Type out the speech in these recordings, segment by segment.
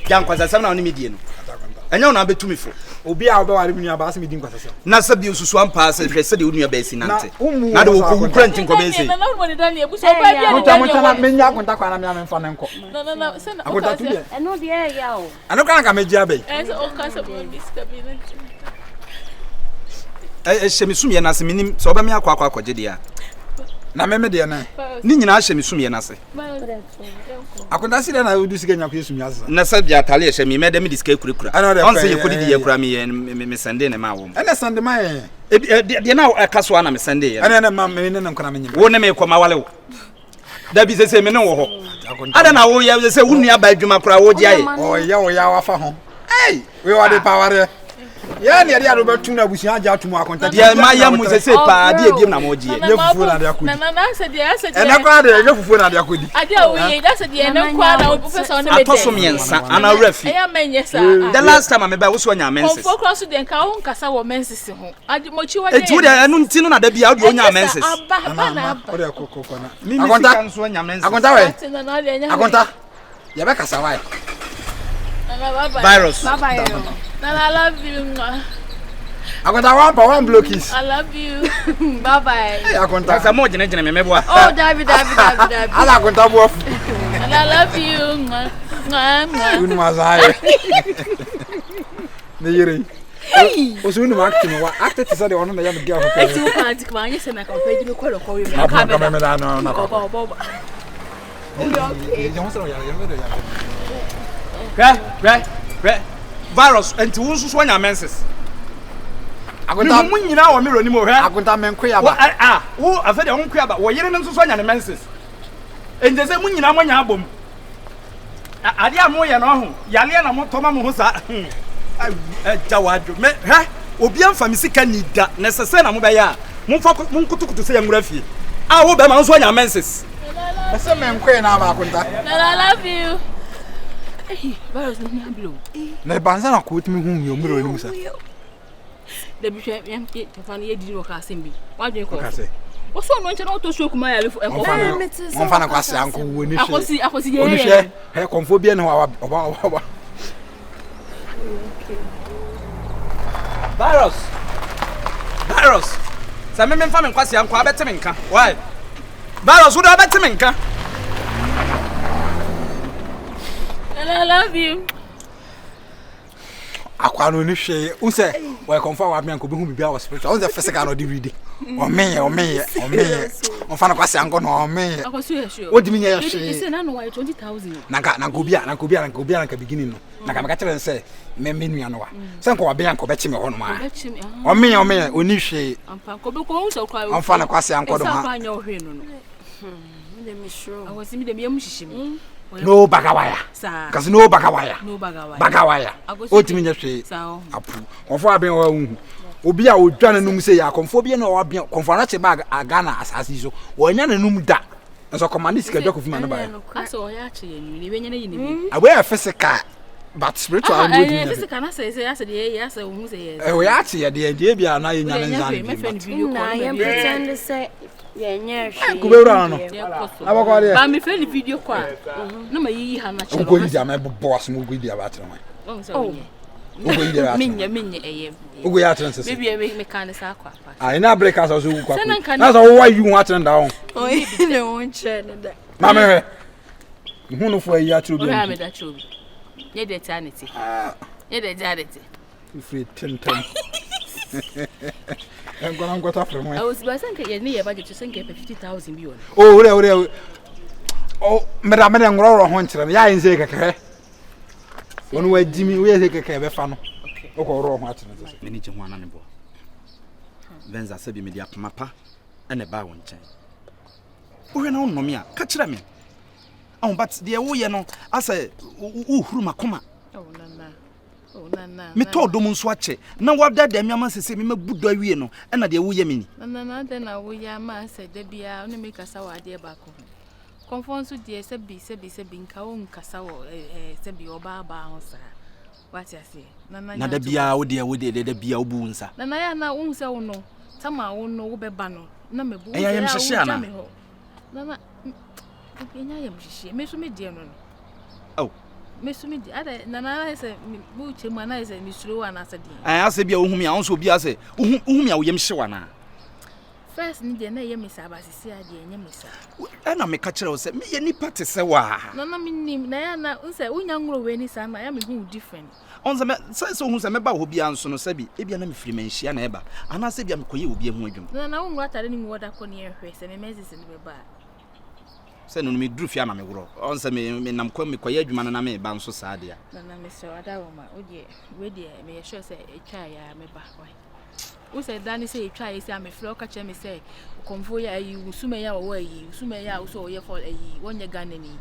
Jankwasa sam na oni medie no. Enya una betumi fo. Obi a obeware mi nua ba se medi nkwasa. Na sabi osusu ampa se hwe se de onua ba si nante. Na de wo ku kura ntin ko be se. Na mo ni Daniel buso ba bia ni Daniel. Na menya akonta kwa na me amfa ne nko. Na se na akonta tu ye. Eno de ya o. Ano kan ka meji abai. Se o ka se bo biska bi na. Shemisum ye na se minim so ba me akwa akwaje de a. Na meme de na. Ni nyina shemisum ye na se. Akonta si de na odu sika nya ko yesum ya se. Na sabi atale she mi me de me diska kurekura. On se ye kodi di ye kura me sende ne ma wo. Ene sende ma ye. De na akaso ana me sende ye. Ene ma me ne nkona me nyim. Wo ne me koma wale wo. Da bi se me ne wo ho. Ada na wo ye se wunua ba adwuma kura wo ji aye. Oh ya wa fa ho. Hey, we wa de power. Ya ne de ado betu na busia aja atumu akonta. Ya ma ya mu se pa de ebiem na mo ji ye. Ye fufu na de akodi. Na se de ene kwa de ye fufu na de akodi. Ade o ye da se de ene kwa na wo professor on me de. Atosom yensa ana rafi. Eya menye sa. The last time me ba wo so nya menses. Konfo cross de nka wo nkasa wo menses ho. Ade mo chi wa de. Etu de anu ntinu na da bia wo nya menses. Aba na. O de kokoko na. Akonta nso nya menses. Akonta we. Akonta. Ya be kasa wai. Virus. Bye bye. I love you. Akonta one blow kiss. I love you. Bye bye. Hey, akonta. Sa mo jene me meboa. Oh, David. Ala akonta bo. And I love you. Unu mazaye. Ne yire. Hey. Osunu acting wa acting to say the one na ya me girl. It's too romantic man. You say na come pay me kwero kwa we. Na come me da no. Bobo. Okay. You want to ya Re. Virus enti wo nso so nya menses. Akonta mu nyina wo mirror ni mo hwe. Akonta menko ya ba. Wo afede wo nko ya ba. Wo yire nso so nya ne menses. Enti se mu nyina mo nya abom. Ade a mo ye no ho. Yale na mo toma mo ho sa. Jawadwo me hwe obi amfa mi sika ni da necessary na mo be ya. Mo fa mo nkutukutu se ya ngura fie. Wo be ma nso nya menses. Ese menko na ba akonta. I love you. Hey, Virus ni ablo. Na banza na ko timi hu yo muro ni musa. The bishop yam ke fan ye di no ka sembi. Wadwen ko. Ka se. O so no nche na to show kuma ya lefu e ko. Mon fa na kwase anko wo ni hwe. Akosi ye. Oni hwe. He konfo bia na oba. Virus. Sa me mfa me kwase anko abeteme nka. Why? Virus wo do abeteme nka. I love you. Akwa no ni hwe. U say we confirm wa me anko be hu bibia was spiritual. On the physical no dey read. O me. On fa na kwase anko no o me. Akosi ye sure. Wo dimi nya ye hwe. You say na no why 20,000. Na ka beginning no. Na ka meka tell say me nua no wa. Say nko wa be anko be chime ho no ma. O me oni hwe. Ampa ko be ko hu so kwa. On fa na kwase anko do ha. Sa anya ohwe no no. Me dem sure. Akosi me dem yam hihim. No bagawaya. Cause no bagawaya. Bagawaya. O timi nya hwe. Apu. Onfo aben wa hu. Obi a odwa na num say ya konfo bi na wa ben konfo na che bag agana asasi so. Wonya na num da. Nso command sika dwa kofi ma na ba. Aso ya che yenu ni benya na yini bi. Awe physical but spiritual no dey. Physical na say ya say hu say yes. We ya che ye de bia na yenya na nzan. Me friend video call. Na pretend say yenye hwe. Kubewura no. Abakwa de. Ba me friend video call. No ma yi ha na che. Ko yi dia me boss mo go dia ba tere man. Ugo yi dia. Minye eye. Ugo ya tere nsese. Maybe me kan sa kwa pa. Ah, ina break as so kwa. Na so wo yi hu atre nda ho. Oh, ile won che ne da. Ma me hwe. Hu no fo yi atre obi. O me da chobi. Ye de eternity. Ye de eternity. Free 10. I'm going to go from I was by saying ye near budget to send 50,000 bi on. Oh, ore. Oh, madam ngoro ho nkyere ya nze keke. Wonu wa dimi we ye keke be fa no. O ko ro ho akyere nze. Me ni je ho anane bo. Benza sabi me dia papa ene ba won chen. O hwe na onno me a ka kire me. But de wo ye no asa uhuru makoma. Oh nana. Me to dom nso ache na wada da miama sese me mabudo awie no e na de wo ye me ni. Nana de na wo ya ma se de bia oni me kasa wa de ba ko. Konfonso de se bi nka wo nkasa wo se bi oba ba ho sa. What you say? Nana na da bia wo de da bia wo bu nsa. Nana ya na wo se wo no. Tama wo no wo be ba no. Na me bu. Ya yem hye ana. Nana enya yem hye. Me so me de no. Oh. me sumi di ada na na say mu chemu na say me suro wa na say di ase bia ohumi a onso obi ase ohumi a woyem hyewa na first ni de na ye me sa ba sisi ade enye me sa na me ka kire wo say me ye nipa te se wa na me nim na ya na unse unya ngro we ni sa na ya me hu different on say me say hu say me ba ho bia nso no sabi e bia na me firi manhia na eba ana say bia me koye obi hu adwum na wo ngro atare ni mu woda ko ne ehwe say me mezi se ne be ba say no me duru fia na me woro on say me nam ko me koye adwuma na me ba nso sa de na me se wada wo ma oje we de me ye sure say e twa ya me ba why we say dani say e twa ya say am frɛ o ka che me say konfo ya yi usume ya wo yi usume ya wo so ye for yi wonye Ghana ni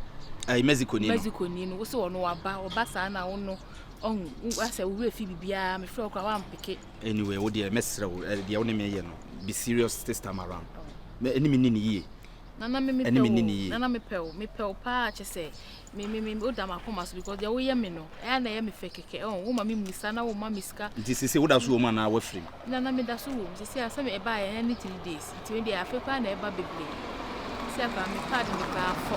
Mexico ni no wo so wo no oba sa na wo no on asa wo refi bibia me frɛ o ka wa mpeke anyway wo de mesre wo de wo ne me ye no be serious this time around me enemy ni ye nana me pe pa che say me o da makoma so because they wo ye me no e na ye me fekeke wo ma me musa na wo ma miska this is wo da so wo ma na wa free nana me da so wo sisi asa me e ba ye any 3 days ti we dey afepa na e ba bebre sisi afa me pad me ba fo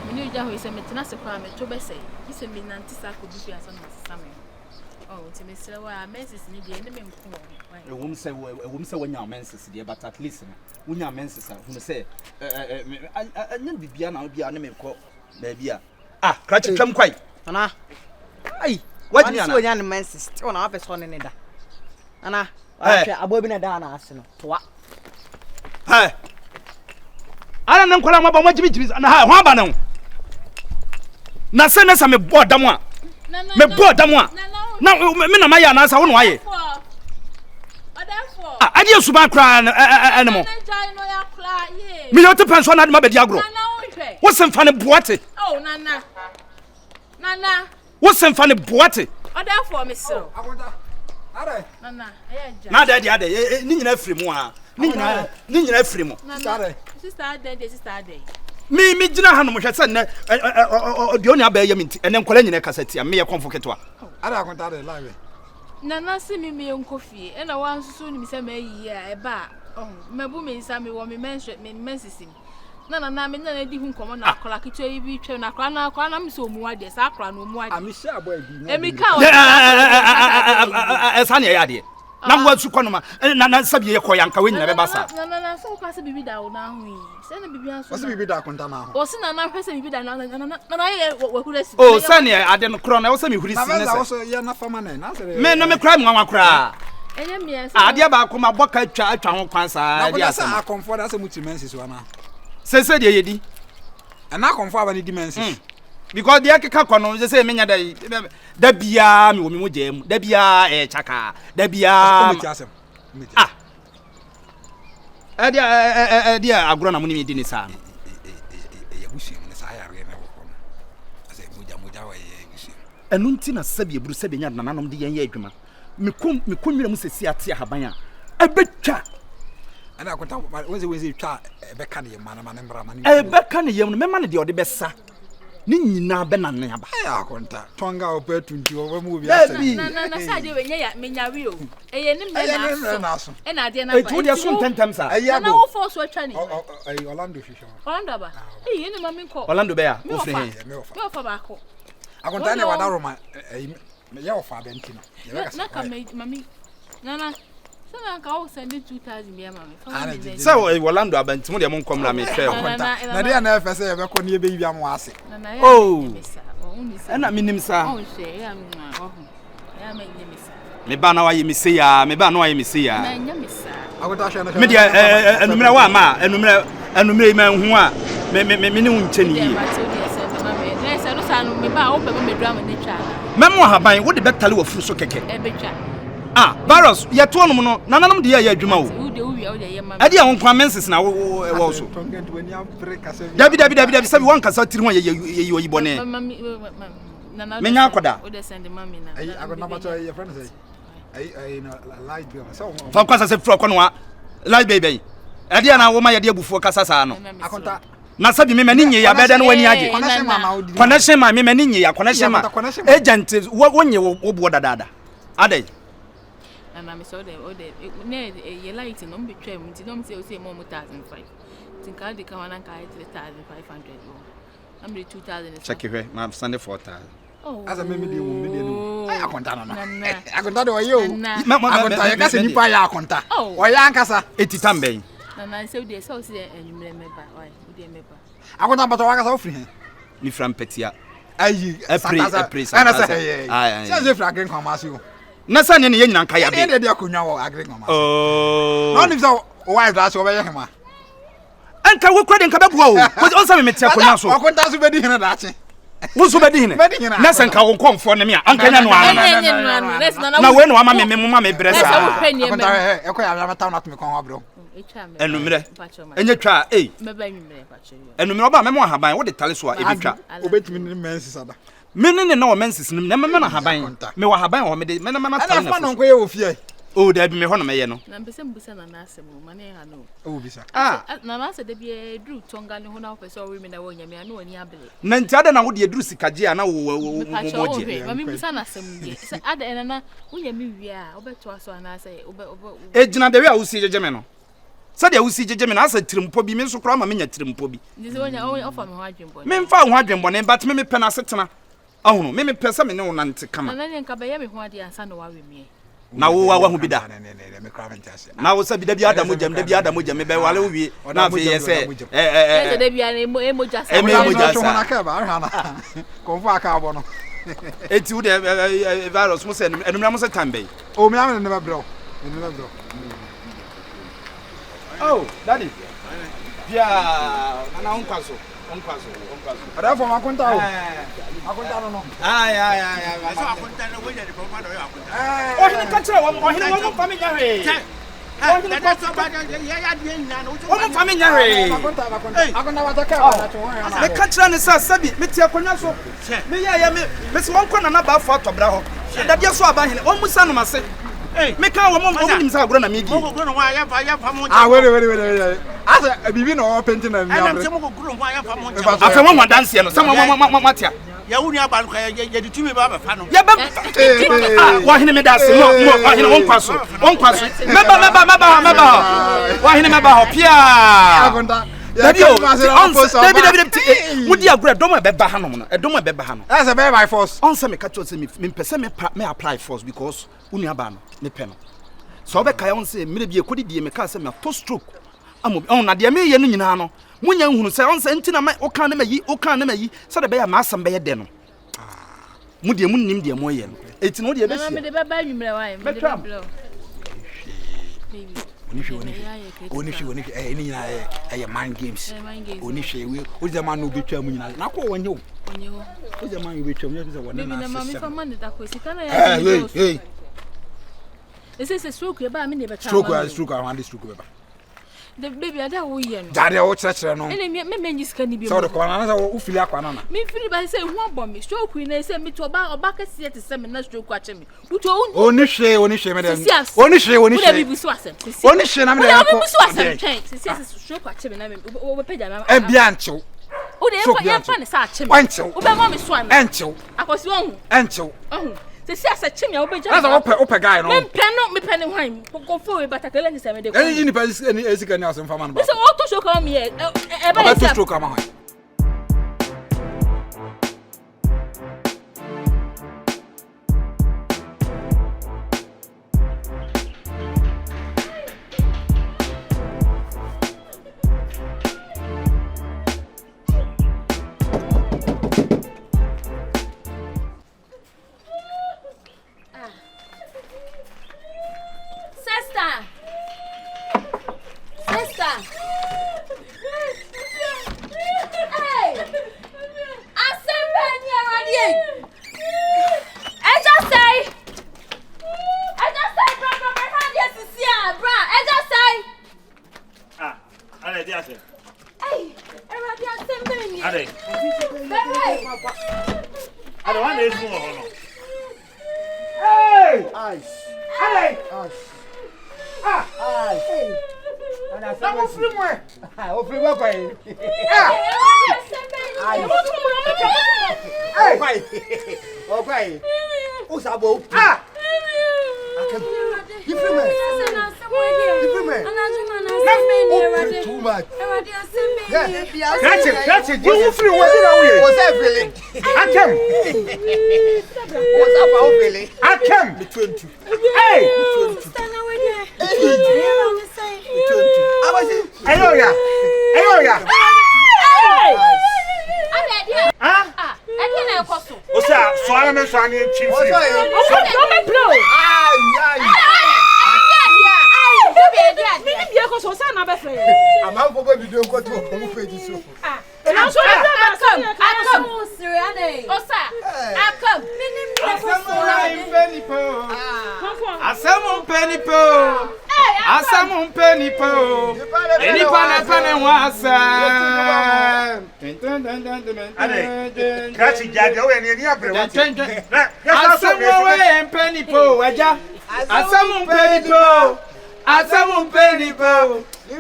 me ni ja ho ise me tena se kwa me to be say ise me nanti sa ko bi asa na sisa me ti me sere wa menses ni de ne me nko wo se wanya menses de but at least wonya menses hu se anya bibia na bibia ne me ko na bia kra twam kwai ana ai wadi ana wonya ne menses ti ona afa so ne da ana ahwe abobi na da na ase no toa ana nan kola ma ba mo jibi na ho aba na na se na sa me bo dam a me bo dam a na me na ma ya na sa wo no aye adi suba kra enemo me yo te pension na de ma be di agro wo se mfa ne boate nana wo se mfa ne boate therefore me so akonta are nana eja na da ni nyina afiri mu ha ni nyina afiri mu sister ade me gina ha no mo hwese na de oni aba ye minti ene nkola nyina kasati me ye konfo ketwa are akonta are live nana si me nkofie e na wan susu ni se mayi a e ba mebu me nsa me wo me mensisim na me na di hu nkomo na akola kitu yi bi twa na akola na me so mu ade sa akola no mu ade amisi abo abi e mi ka esa ne ya de na mo su kono ma na sabi ye koyanka we nyina be basa na so kwa se bibi da wo na hu yi se na bibi aso wasi bibi da akonta na ho o si na hwese bibi da na ye wakura si o se ne ade no kro na wo se me huri si ne na wo ye na fama na se me no me kra me nwa kra enye me ese ade ba ko ma boka atwa ho kwan sa ade asa na akonfo da se mutimensis wa na se de yedi ana akonfo aba ni dimensis because they keka kono say menya da bia me wo me mogem da bia chaka da bia dia agro na munimi di ni sa ya bushi ne sa ya re na wo kono ase moja wa ye bushi enu nti na sabi eburu sabi nya nananom de yen ye adwuma me konwira mu sesi ate ahaban a ebetwa ana akonta weze twa ebeka ne yema na mbra ma ne ebeka ne yem no mema ne de ode besa ni nyina be na ne aba ya akonta tonga opetunti wo mu bi asa na sade we nya ya menyawe o eye ne me na so e na de na ba etu de so ntentem sa na wo force wa twa ne Orlando hwehwe Orlando ba e ne mami ko Orlando be ya o fre he me ofa ba ko akonta ne wada roma me ya ofa benti no na ka mami nana sana ka o send 2000 be mami so Orlando abanti mo de mo nkomra me hwe na de na efese ye be ko ne be yibia mo ase oh ana minim sa o hwe ya mma o ya me nyemisa me ba na wa ye misi ya me ba na wa ye misi ya na nyemisa akonta hwe na me de enumere wa ma enumere ma hu a me ni unche ni yi me ba o pe me drama ne twa memo haban wo de betale wo furu so keke e betwa virus ye to no no nananom de ya adwuma wo ude uwi ye ma ade won kwa menses na wo so dabi sabi won kasa tiri ho ye yi bone menya akoda o de send mami na ai akoda ba to ye friend say ai no light bill so fa kwasa se fro kono wa light baby ade na wo ma ye de abufuo kasa sa no akonta na sabi me mani nye ya beda no wani age connection ma me mani nye ya connection ma agent wonye wo bo dadada adai na me so de ne ye light no be twam ti no me say o say mo 1005 tinka de ka wana ka 3500 I'm the 2000. Check it, I'm Sunday 4,000. Oh, as a medium. I conta no. Nana. I conta do you. Nana. I conta you can see nipa ya conta. Oh. Wa ya nkasa. Etitam ben. Nana say we dey so say enumere meba. Why? We dey meba. I conta but wa kasa ofri he. Ni from Petia. Ayi. Epre. Ana say. Ai. Say free agrin kwamase o. Na sa ne ye nyina nka ya be. Ne dey akonwa wo agrin kwamase. Oh. No ni so wife da so be ye hema. Anka wo kwade nka beboa o. Ko onsa me metia konya so. Wa konta so be di hene da ache. Wo so be di hene. Na sa nka wo nkomfo ne me a anka nya no ana. Na we no ama me ma me bresa. Konta e ko ya mata na to me kon ho bro. Enumere. Enye twa meba enumere pa chere. Enumere oba me mo haban wo de tale so a ebetwa. Obetimi ni mensi sada. Me ne na wo mensis nim na me na haban. Me wa haban wo me de me na tale na. Ana fa no ko ye ofie. O da bi me ho no me ye no. Na mpese mbusa na na asem ma na ha no. O bisa. Na na ase de bi dru tonga ne ho na opese o wi me na wo nyame ana oni abele. Na nti ada na wo de dru sikaje a na wo moje. Ma mi busa na asem ye. Se ada ena na wo nyame wi a obeto aso ana ase ejina de wi a wo si jeje me no. Sa de wo si jeje me na asa tirimpo bi me nso kra ma me nya tirimpo bi. Ndi se wonya ofa me ho adwembo. Me mfa ho adwembo ne but me pe na setena. Ahunu me pese me ne wo nante kama. Na nka be ye me ho ade ansa na wa we mi. Na wo wa hu bi da. Me kra venti ase. Na wo sa bi da bi adamu jam da bi adamu jam me be wale wo wie. Na fe ye se da bi ana emoja sa. Emoja sa. sa. Na ka ba hana. Konfo aka abo no. Eti wo de virus mo se enumra mo se tambe. O me am ne ba bro. Ne ba bro. Oh, daddy. Bia, ana onkwaso. Ada for makonta o. Makonta no no. Ai. So akonta no we dey for ma do yo akonta. O hini ka kire wo mo fa me nya hwe. O hini ka so ba ya dwe nna no. O mo fa me nya hwe. Makonta wa taka na to ho. Me ka kire ne sa sabi me tie akonya so. Me ya me se monko na na ba fo atobra ho. Dade so aba hini o musa no mase. Me ka wo mo nim sa agro na me di. Mo go no wa ya fa mo. Wait. Asa bibi no penti na mi abre. Ana se mo go gro mo ya fa mo. Afa mo dance ye no. Sa mo matia. Ya wuni aba no ya di tumi ba ba fa no. Ya ba. Wa hini me dance mo wa hini onkwaso. Meba. Wa hini meba ho pia. Agonda. Dabi mudi agura dom e beba hanom no. Edom e beba hanom. That's a be by force. Onse me ka cho se me pese me apply force because uni aba no me pe no. So be kai onse me bia kodi die me ka se me to stroke. Amobi on na de me ye no nyina no. Munya nhunu se onse ntina ma o kan na mayi se de be ya ma asam be ye de no. Mudi mu nim de mo ye no. Eti no de be sia. Me de beba nwumre wa me de beba. Oni ni na mind games. Oni hwe we o de man no betwa mu nyina. Na ko wonye o. O de man yo betwa mu nyina se wona na. Baby na mama fa man da ko sika na ya. Hey. Ese stroke e ba me ne be ka. Stroke around stroke be ba. The baby ada wo ye no. Dade o kire no. Ene me nyi sika ni bi. So de ko na wo ufili akwana na. Me fili ba say hu abom me stroke na say me to oba ka sie te say me na stroke a che me. Buto oni hwe me dem. Oni hwe. Wo da bibi so asem. Oni hwe na me dem ko. Wo bibi so asem twen. Se stroke a che me na me. Wo pega na. E bia nchew. Wo de ya fa ne sa che me. Wanchew. Wo be ma me so an. Enchew. Akosi won. Enchew. Se asa che me wo be ja. Na ope guy no. Me pe ne hwan. Ko fo we batakele ni se me de ko. Any pa esika ni asem fa man ba. Se wo to stroke am ye. E ba to stroke am hwan. That's it. You free what you know. What's that feeling? I come. What's that for feeling? I come. Between two. Hey. Ayo ya. Ah. Osa, so I am so ani chief.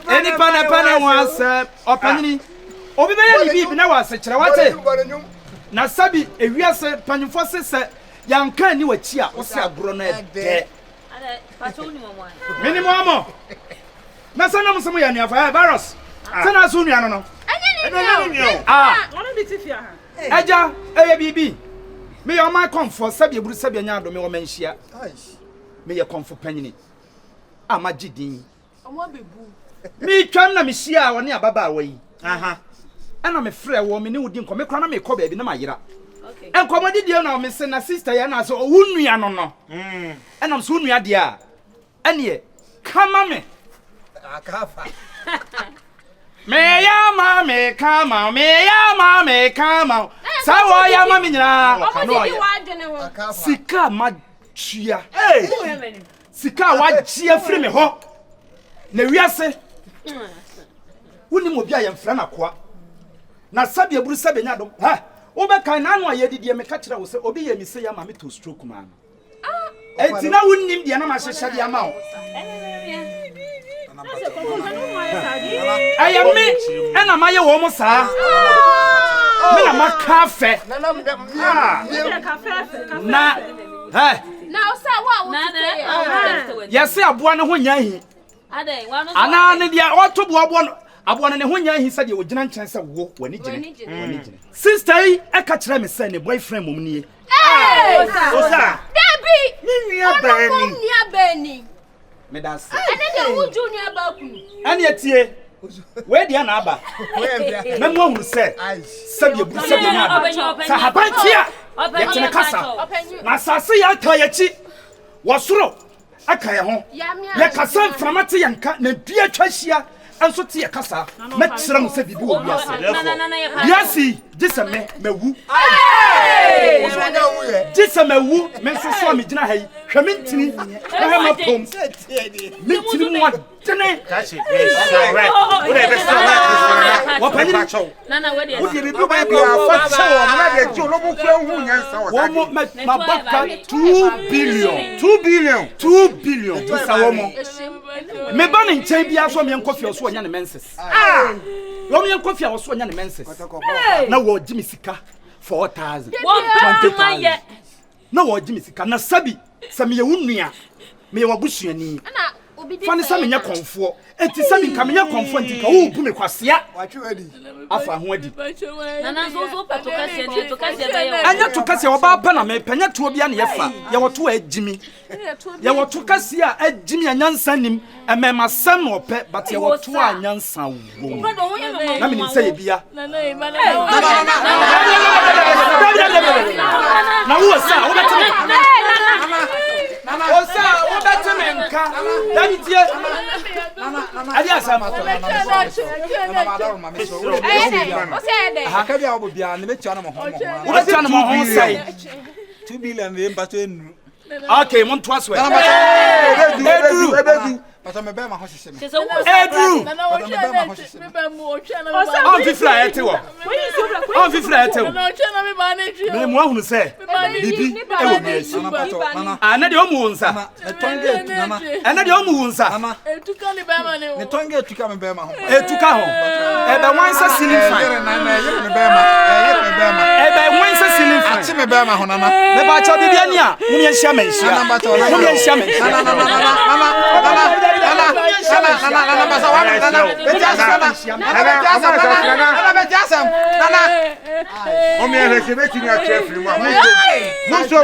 Any pana was opening. Obi be ni bi na wa se kire wate. Na sabi ewiase panfo se yanka ni wachi a wo se agro no de. Minimum amo. Na sana mo so ya ni afa virus. Sana so nua no. Ono bi tifia ha. Aja eye bibi. Me your my comfort sabi eburu sabi anya do me wo manhia. Me ye comfort panyini. Amagidin. Omo bebu. Me twam na me hia woni ababa wa yi. Ana me frɛ wo me ne wodi nkɔ me kra na me kɔ baabi na mayira. Okay. Enkomodi die na me se na sister ya na so wo nua no no. Enam so nua de a. Ene kama me. Akafa. Me ya ma me kama sa wo ya ma me nyina no ya sika ma tua sika wa tia firi me ho na wiase woni mo bia ye mfra na koa na sabe eburu sabe nya dom ha wo be kan na no aye didie me ka kire wo se obi ye mi se ya ma me to stroke ma no enti na wonnim de na ma hyehye de ama wo ayame ena maye wo mo saa me na makafe na hey na osa wa yesi aboa ne ho nya hi ana ne dia otobo aboa ne ho nya hi sade ogina nkyɛn sɛ wo wani gine sister yi eka kire me sɛ ne boyfriend mom nie osa Debbie ni nua bani me da se ene de wo junior ba ku ene etie we dia na aba me mo hu se sabe bu sabe na sa habantia ye tene kasa na sase ya ta ya chi wosoro aka ye ho ye kasa mframate ye nka na dua twahia enso te ye kasa me kire mo se bibi wo wiase yasi disame mewu Jisa mewu me so so me gina hayi hwe me ntini na ha mapom me ntini mu adene That's it. Right. What are the story? What penny? Nana we dey. What did you do by your first show? Na dey jo no mo kura hu nyansa wa. Wo mo ma baka 2 billion. 2 billion. Jisa wo mo. Me ba ne nkyɛn bia so me nkɔfie so onya ne menses. Wo me nkɔfie so onya ne menses. Na wo gimi sika 4,000. 20,000. Na wo gimi sika na sabi sɛ me ye wunua me ye wabusuani. Ana obi di. Fani sɛ me nya konfo. Enti sɛ me nka me nya konfo enti ka wo bu me kwasea. Afa ho adi. Nana so pato kase ba ye. Anya to kase oba pa na me panya to bia na ye fa. Ye woto agimi. Ye woto kase a agimi anyansa nim emema sam opɛ but ye woto anyansa wo. Na me nim sɛ ye bia. Na wo sa wo bɛteme. O sa wo bɛteme nka. Dabi tie. Adi asa ma to. Aka bia wo bia na me tua na mo ho. Wo bɛtua na mo ho sai. 2 billion we mbato enu. Okay, mon to aswe. Edu. Pata me be ma ho hyehyem. Edu. On fi fly ete wo. On fi fly ete wo. Me mo ahunu se. Bibi e wo bi esi. Ana de o mu nsa. Etonge etu nana. Ana de o mu nsa. Etuka ni ba ma ne wo. Etonge etuka me be ma ho. Etuka ho. E be wansa ceiling fan. Na ye me be ma. Me be ma. E be wansa ceiling fan. Ati me be ma ho nana. Me ba cha bibi ani a, mu ye hia ma hia. Mu ye hia ma hia. Nana. Omi ele se be ti ni a chef ni mo. Mo so